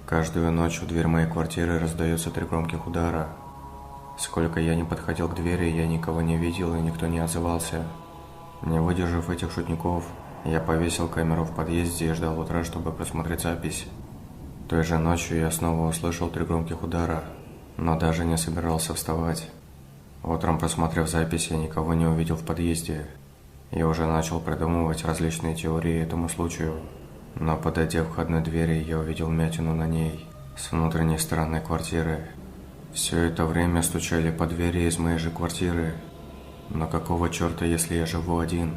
Каждую ночь в дверь моей квартиры раздается 3 громких удара. Сколько я не подходил к двери, я никого не видел и никто не отзывался. Не выдержав этих шутников, я повесил камеру в подъезде и ждал утра, чтобы просмотреть запись. Той же ночью я снова услышал 3 громких удара, но даже не собирался вставать. Утром, просмотрев запись, я никого не увидел в подъезде. Я уже начал придумывать различные теории этому случаю, но подойдя к входной двери, я увидел вмятину на ней с внутренней стороны квартиры. Все это время стучали по двери из моей же квартиры. Но какого черта, если я живу один?